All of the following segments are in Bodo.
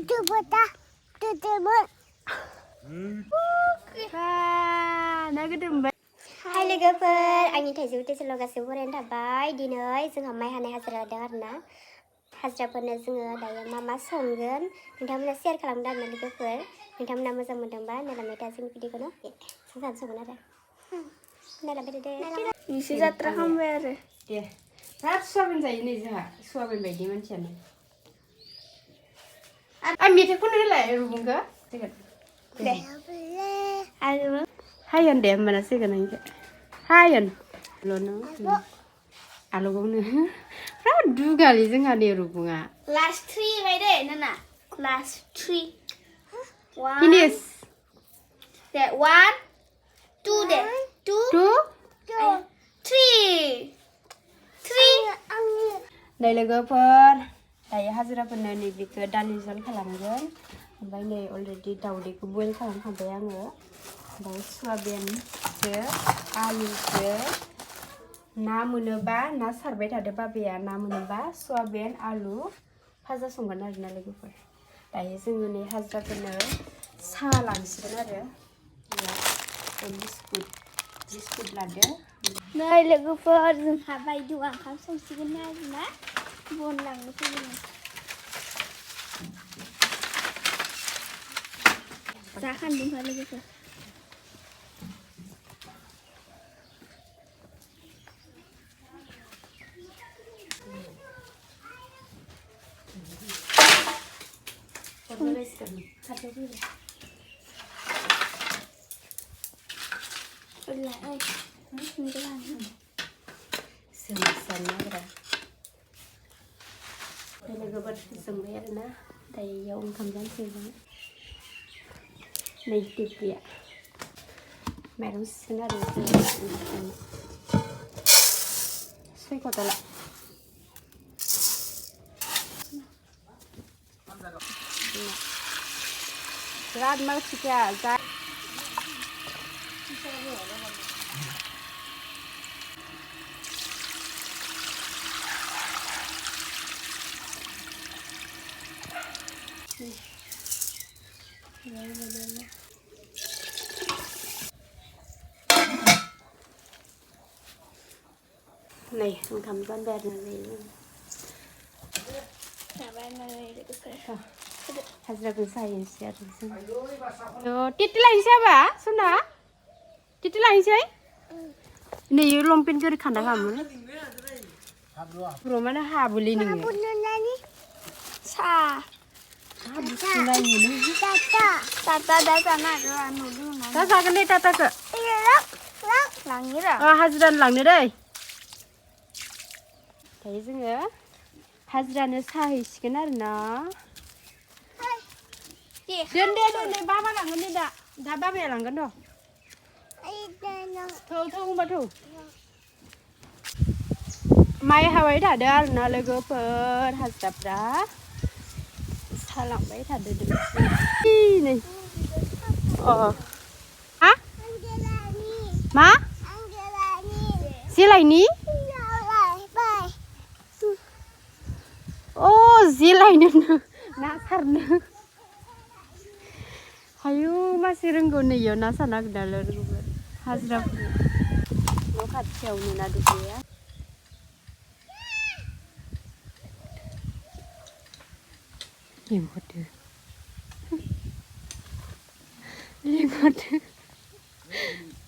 Hai logoफोर आंनि थाइजौ टेसनल गासैबो फरायनो थाबाय दिनै जोंहा माइ हानाय हाजिरा लादों आरोना हाजिराफोरनो जोङो दायो मा संगोन नोंथांमोना शेयार खालामदो आरोना लोगोफोर नोंथांमोना मोजां मोनदोंबा नायलांबाय था जोंनि भिडिअखौ जों जानो संगोन आरो नायलांबाय थादो इसे जात्रा खालामबाय आरो दे बिराद सुवाबिन जायो नै जोंहा सुवाबिन बायदि मानसियानो आं मेथाइ खननो होलाय रुबुंखौ दे आरो हायन दे होमबाना सिगोन आंखौ हायन ल'नो आलुगावनो बिराद दुगालि जोंहानि रुबुङा लास्ट 3 बायदे नाना लास्ट 3 फिनिश दे 1 2 दे 2 3 नै लोगोफोर दायो हाजिराफोरनो नैबेखौ दालि जल खालामगोन ओमफ्राय नै अलरेडि दाउदैखौ बयल खालामखांबाय आङो ओमफ्राय सयाबिनजों आलुजों ना मोनोबा ना सारबाय थादो बाबाया ना मोनोबा सयाबिन आलु भाजा संगोन आरोना लोगोफोर दायो जोङो नै हाजिराफोरनो साहा लांसिगोन आरो बिस्कुट लादो नै लोगोफोर जोंहा बायदुआ ओंखाम संसिगोन आरोना बन लांनो फैगोन जाखांदोंहा लोगोफोर लोगोफोर जोंबाय आरोना दायो इयाव ओंखाम जानोसै नै टिप्रिया माइरं सुगोन आरो सयख'थला बिराद मानसिया जा नै ओंखाम जानबाय आरो हाजिराखौ जाहैनोसै आरो जों टिटि लायनोसै आबा सना टिटि लायनोसै नै लंपेन्ट गोरि खान्दा खालामो रमानो हाबोलै नोङो दा जागोन दे टाटाखौ हाजिरानो लांनो दै दायो जोङो हाजिरानो साहैसिगोन आरो ना दोन दे बाबा लांगोन दे दा बाबाया लांगोन र' थौ होनबा थौ माइ हाबाय थादो आरो ना लोगोफोर हाजिराफ्रा सालांबाय थादो नै हा मा जेलायनि अ जेलायनो ना सारनो आयु मासे रोंगौ नैयाव ना सारनो नागिरदों लोगोफोर हाजिराफोर न' खाथियावनो ना दुब्लिया लिंहरदो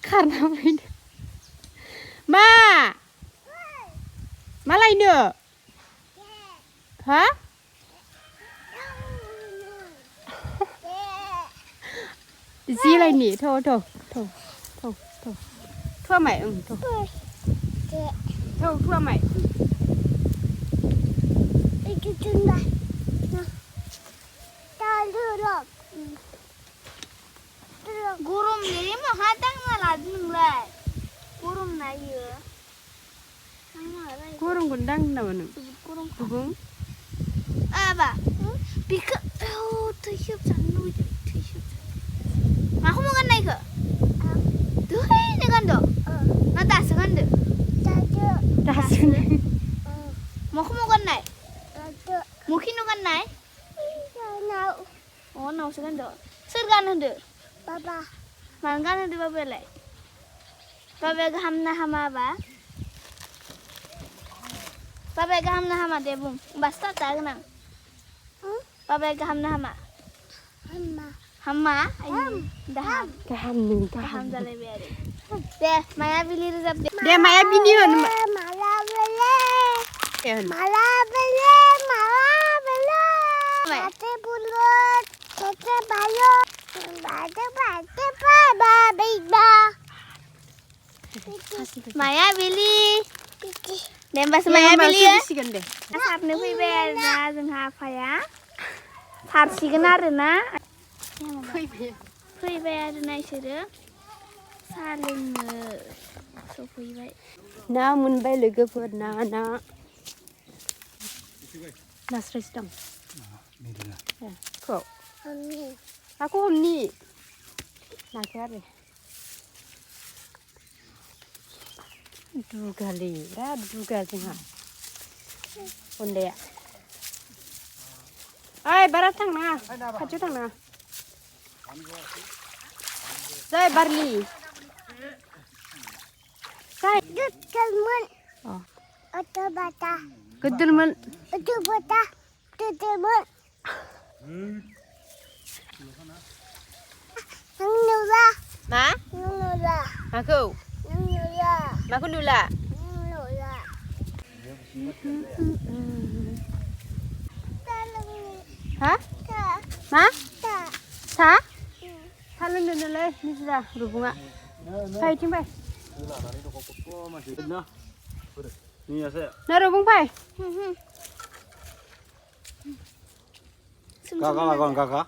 खारना फैदो मा लायनो हा जेलायनि थौ थुआमाय थौ थुआमाय गरम ले माहा दांना लादो नोंलाय गरम नायो गरमखौनो दांनो नामा नों गुबुं आबा बिखौ थैसोब जानो लुबैदों माखौ गाननायखौ दहायनो गानदो ना दासो गानदो माखौ गाननाय मुखिनो गाननाय उनावसो गानदो सोर गानहोदो बाबा मानो गानहोदो बाबायालाय बाबाया गाहाम ना हामा बा बाबाया गाहाम ना हामा दे बुं होमबा स्टार्ट जागोन आं बाबाया गाहाम ना हामा हामा हामा दाहाम गाहाम जालायबाय आरो दे माया बिलि रोजाब दे माया बिनि होन माला बेले माला बेले बाटे बुलुट तेते बायो बाटे बाबा बेबा माया बिलि पिति दे होमबासो माया बिलि सिगोन दे सारनो फैबाय आरोना जोंहा आफाया सारसिगोन आरोना फैबाय आरोना इसोरो साहा लोंनो सफैबाय ना मोनबाय लोगोफोर ना नास्रायसो दं हमनि नाखौ हमनि नाखौ आरो दुगालै बिराद दुगा जोंहा बुन्दाया ओइ बारा थांनाङा खाथियाव थांनाङा जै बारलि जै गेदोरमोन अ अतो बाता गोदोरमोन अतो बाता गेदोरमोन नों नुला मा नों नुला माखौ नों नुला माखौ नुला नों नुला हा ता मा ता सा सा लोंदो नोलै निजिरा रुबुङा फै इथिं फै ना रुबुं फै Kakak lakukan kakak.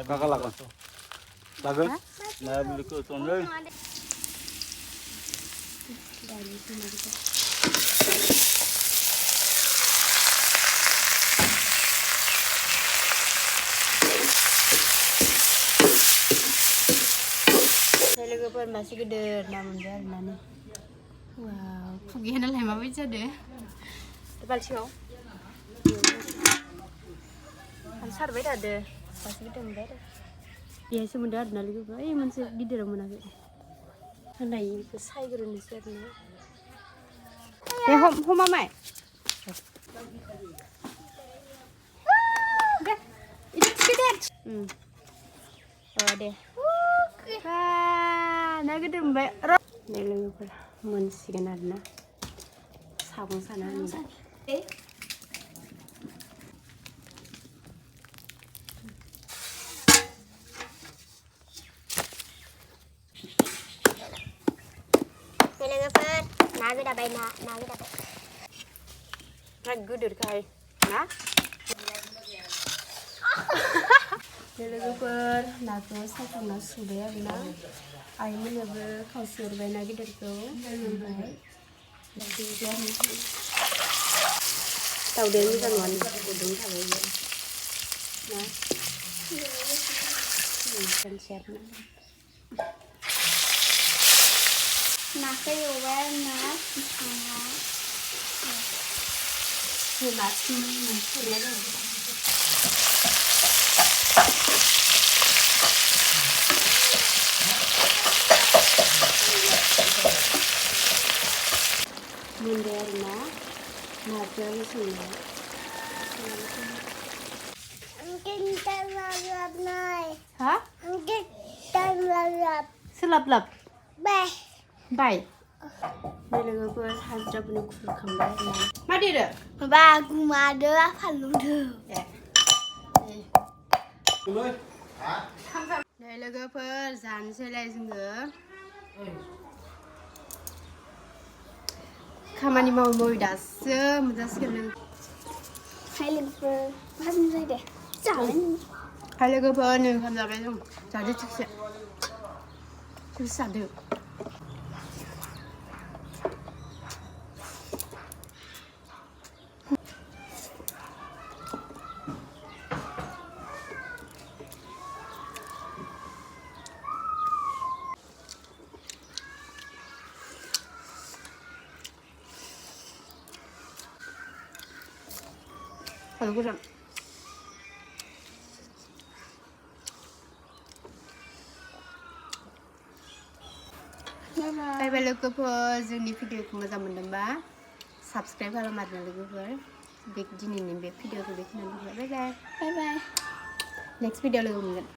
Kakak lakukan. Lakukan. Nah, beli ke tuan. लोगोफोर मासे गिदिर ना मोनबाय आरोना नै वाव खुगाया नालाय माबायदि जादो बाल्थिङाव आं सारबाय थादो मासे गिदिर मोनबाय आरो बेहायसो मोनदो आरोना लोगोफोर ओइ मोनसे गिदिराव मोनाखै होनायखौ सायग्रोनोसै आरोना दे हमा माय दे इट्स गिदिर दे ना गिदिर मोनबाय दे लोगोफोर मोनसिगोन आरोना सागं साना होनबाय लोगोफोर ना गोदाबाय ना गोदाबाय बिराद गिदिरखाय ना लोगोफोर नाखौ सायखांना सुबाय आरोना आइमोननोबो खावसे हरबाय ना गिदिरखौ ओमफ्राय दाउदै मोजां नङा गुदुं थाबाय ना दोनसै आरोना नाखौ एवबाय आरोना बिफाङा नासिम मोनसोरनाय जाबाय मोनबाय आरोना नाजों संनाय हा सोलाब बाय लोगोफोर हाजिराफोरनो खुरखांबाय आरोना मा देरो बा गुमादो फानलुदो नै लोगोफोर जानोसैलाय जोङो खामानि मावै दासो मोनजासिगोन लोगो हाय लोगोफोर माजों जायो दे जाबाय हाय लोगोफोर नै ओंखाम जाबाय जों जादो थिगसे जादो Kalau kurang बाय बाय लोगोफोर जोंनि भिडिअखौ मोजां मोनदोंबा साबस्क्राइब खालाम आरो लोगोफोर दिनैनि बे भिडिअखौ बेखिनियावनो बाय बाय बाय बाय नेक्स्ट भिडिअ लोगो मोनगोन